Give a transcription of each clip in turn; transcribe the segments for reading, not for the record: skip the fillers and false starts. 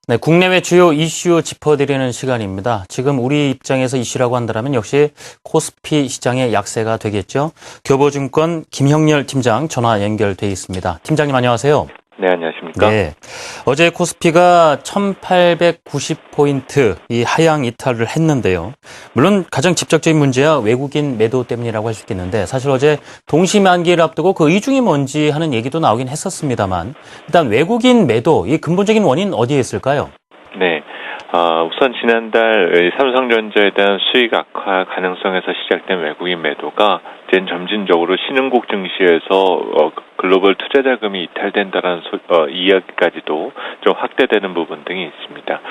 네, 국내외 주요 이슈 짚어드리는 시간입니다. 지금 우리 입장에서 이슈라고 한다면 역시 코스피 시장의 약세가 되겠죠. 교보증권 김형렬 팀장 전화 연결돼 있습니다. 팀장님 안녕하세요. 네, 안녕하십니까? 네, 어제 코스피가 1890포인트 이 하향 이탈을 했는데요. 물론 가장 직접적인 문제야 외국인 매도 때문이라고 할 수 있겠는데 사실 어제 동시만기를 앞두고 그 이중이 뭔지 하는 얘기도 나오긴 했었습니다만 일단 외국인 매도 이 근본적인 원인 어디에 있을까요? 네. 우선 지난달 삼성전자에 대한 수익 악화 가능성에서 시작된 외국인 매도가 이제 점진적으로 신흥국 증시에서 글로벌 투자 자금이 이탈된다는 이야기까지도 좀 확대되는 부분 등이 있습니다.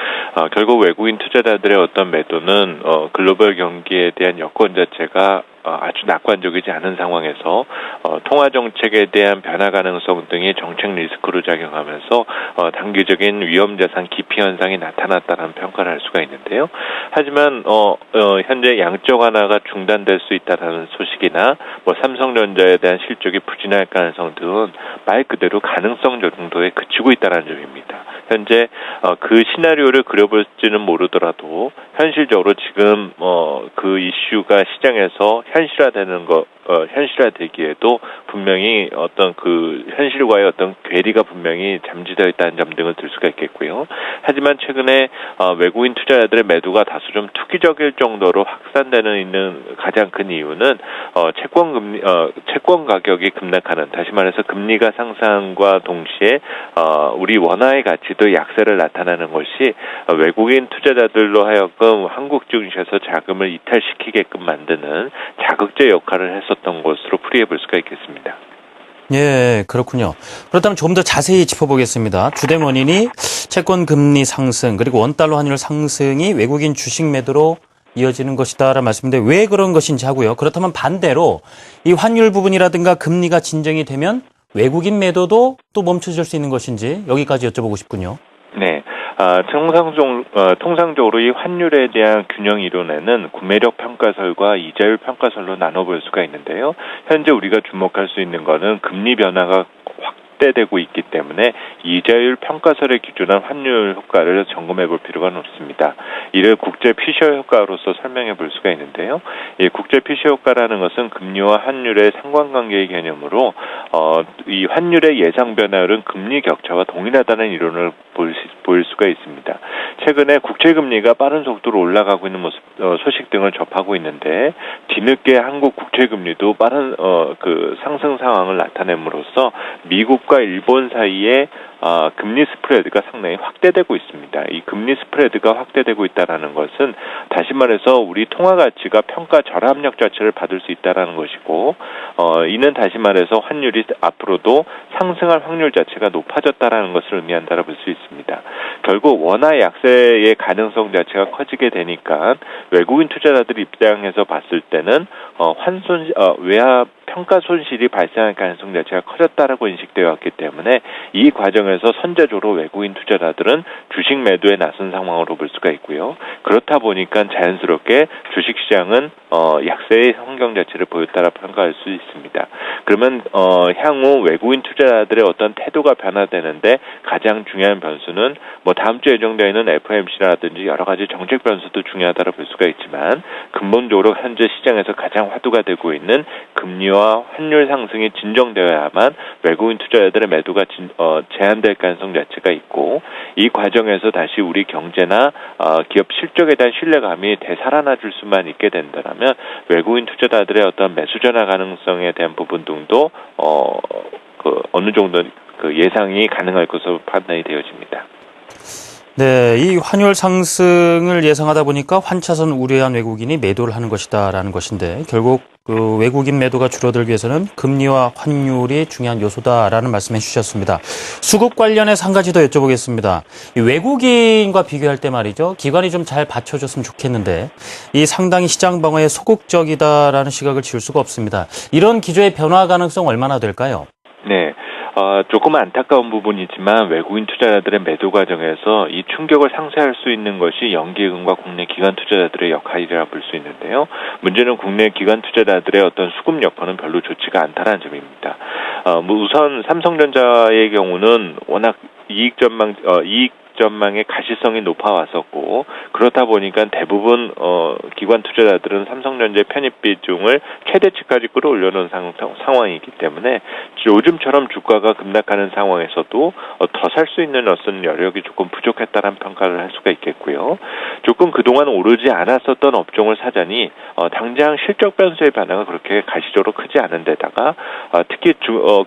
결국 외국인 투자자들의 어떤 매도는 글로벌 경기에 대한 여건 자체가 아주 낙관적이지 않은 상황에서 통화 정책에 대한 변화 가능성 등이 정책 리스크로 작용하면서 단기적인 위험 자산 기피 현상이 나타났다는 평가를 할 수가 있는데요. 하지만 현재 양적 완화가 중단될 수 있다는 소식이나 삼성전자에 대한 실적이 부진할 가능성 등은 말 그대로 가능성 정도에 그치고 있다는 점입니다. 현재 그 시나리오를 그려볼지는 모르더라도 현실적으로 지금 그 이슈가 시장에서 현실화되기에도 분명히 어떤 그 현실과의 어떤 괴리가 분명히 잠재되어 있다는 점 등을 들 수가 있겠고요. 하지만 최근에 외국인 투자자들의 매도가 다소 좀 투기적일 정도로 확산되는 있는 가장 큰 이유는 채권 가격이 급락하는, 다시 말해서 금리가 상승과 동시에 우리 원화의 가치도 약세를 나타내는 것이 외국인 투자자들로 하여금 한국 증시에서 자금을 이탈시키게끔 만드는 자극제 역할을 했었던 것으로 풀이해 볼 수가 있겠습니다. 예, 그렇군요. 그렇다면 조금 더 자세히 짚어보겠습니다. 주된 원인이 채권 금리 상승 그리고 원달러 환율 상승이 외국인 주식 매도로 이어지는 것이다라는 말씀인데 왜 그런 것인지 하고요. 그렇다면 반대로 이 환율 부분이라든가 금리가 진정이 되면 외국인 매도도 또 멈춰질 수 있는 것인지 여기까지 여쭤보고 싶군요. 네. 통상적으로 이 환율에 대한 균형 이론에는 구매력 평가설과 이자율 평가설로 나눠볼 수가 있는데요. 현재 우리가 주목할 수 있는 것은 금리 변화가 확대되고 있기 때문에 이자율 평가설에 기준한 환율 효과를 점검해 볼 필요가 높습니다. 이를 국제 피셔 효과로서 설명해 볼 수가 있는데요. 이 국제 피셔 효과라는 것은 금리와 환율의 상관관계의 개념으로 이 환율의 예상 변화율은 금리 격차와 동일하다는 이론을 보일 수가 있습니다. 최근에 국채 금리가 빠른 속도로 올라가고 있는 소식 등을 접하고 있는데 뒤늦게 한국 국채 금리도 빠른 그 상승 상황을 나타냄으로써 미국과 일본 사이에 금리 스프레드가 상당히 확대되고 있습니다. 이 금리 스프레드가 확대되고 있다는 것은 다시 말해서 우리 통화 가치가 평가 절하압력 자체를 받을 수 있다는 것이고 이는 다시 말해서 환율이 앞으로도 상승할 확률 자체가 높아졌다는 것을 의미한다고 볼 수 있습니다. 결국 원화 약세의 가능성 자체가 커지게 되니까 외국인 투자자들 입장에서 봤을 때는 외화 평가 손실이 발생할 가능성 자체가 커졌다라고 인식되어 왔기 때문에 이 과정에서 선제적으로 외국인 투자자들은 주식 매도에 나선 상황으로 볼 수가 있고요. 그렇다 보니까 자연스럽게 주식시장은 약세의 환경 자체를 보였다라 평가할 수 있습니다. 그러면 향후 외국인 투자자들의 어떤 태도가 변화되는데 가장 중요한 변수는 다음 주에 예정되어 있는 FOMC라든지 여러 가지 정책 변수도 중요하다고 볼 수가 있지만 근본적으로 현재 시장에서 가장 화두가 되고 있는 금리와 환율 상승이 진정되어야만 외국인 투자자들의 매도가 제한될 가능성 자체가 있고 이 과정에서 다시 우리 경제나 기업 실적에 대한 신뢰감이 되살아나줄 수만 있게 된다면 외국인 투자자들의 어떤 매수 전환 가능성에 대한 부분 등도 어느 정도 예상이 가능할 것으로 판단이 되어집니다. 네, 이 환율 상승을 예상하다 보니까 환차선 우려한 외국인이 매도를 하는 것이다라는 것인데 결국 그 외국인 매도가 줄어들기 위해서는 금리와 환율이 중요한 요소다라는 말씀해 주셨습니다. 수급 관련해서 한 가지 더 여쭤보겠습니다. 이 외국인과 비교할 때 말이죠. 기관이 좀 잘 받쳐줬으면 좋겠는데 이 상당히 시장 방어에 소극적이다라는 시각을 지울 수가 없습니다. 이런 기조의 변화 가능성 얼마나 될까요? 네. 조금 안타까운 부분이지만 외국인 투자자들의 매도 과정에서 이 충격을 상쇄할 수 있는 것이 연기금과 국내 기관 투자자들의 역할이라 볼 수 있는데요. 문제는 국내 기관 투자자들의 어떤 수급 여건은 별로 좋지가 않다는 점입니다. 우선 삼성전자의 경우는 워낙 이익 전망의 가시성이 높아왔었고 그렇다 보니까 대부분 기관 투자자들은 삼성전자 편입 비중을 최대치까지 끌어올려놓은 상황이기 때문에 요즘처럼 주가가 급락하는 상황에서도 더 살 수 있는 어떤 여력이 조금 부족했다는 평가를 할 수가 있겠고요. 조금 그동안 오르지 않았었던 업종을 사자니 당장 실적 변수의 변화가 그렇게 가시적으로 크지 않은 데다가 특히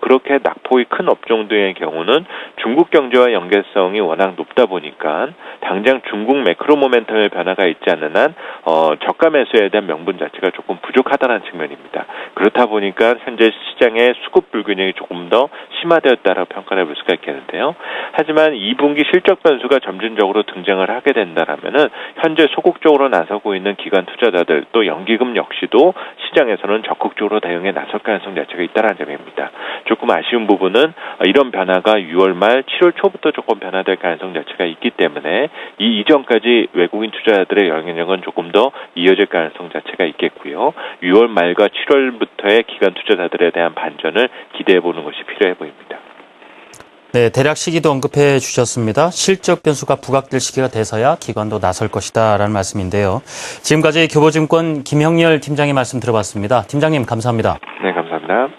그렇게 낙폭이 큰 업종들의 경우는 중국 경제와 연계성이 워낙 높다 보니까 당장 중국 매크로 모멘텀의 변화가 있지 않는 한 저가 매수에 대한 명분 자체가 조금 부족하다는 측면입니다. 그렇다 보니까 현재 시장의 수급 불균형이 조금 더 심화되었다라고 평가를 해볼 수가 있겠는데요. 하지만 2분기 실적 변수가 점진적으로 등장을 하게 된다라면은 현재 소극적으로 나서고 있는 기관 투자자들 또 연기금 역시도 시장에서는 적극적으로 대응에 나설 가능성 자체가 있다는 점입니다. 조금 아쉬운 부분은 이런 변화가 6월 말 7월 초부터 조금 변화될 가능성 자체가 있기 때문에 이 이전까지 외국인 투자자들의 영향력은 조금 더 이어질 가능성 자체가 있겠고요. 6월 말과 7월부터의 기관 투자자들에 대한 반전을 기대해 보는 것이 필요해 보입니다. 네, 대략 시기도 언급해 주셨습니다. 실적 변수가 부각될 시기가 돼서야 기관도 나설 것이다라는 말씀인데요. 지금까지 교보증권 김형렬 팀장의 말씀 들어봤습니다. 팀장님 감사합니다. 네, 감사합니다.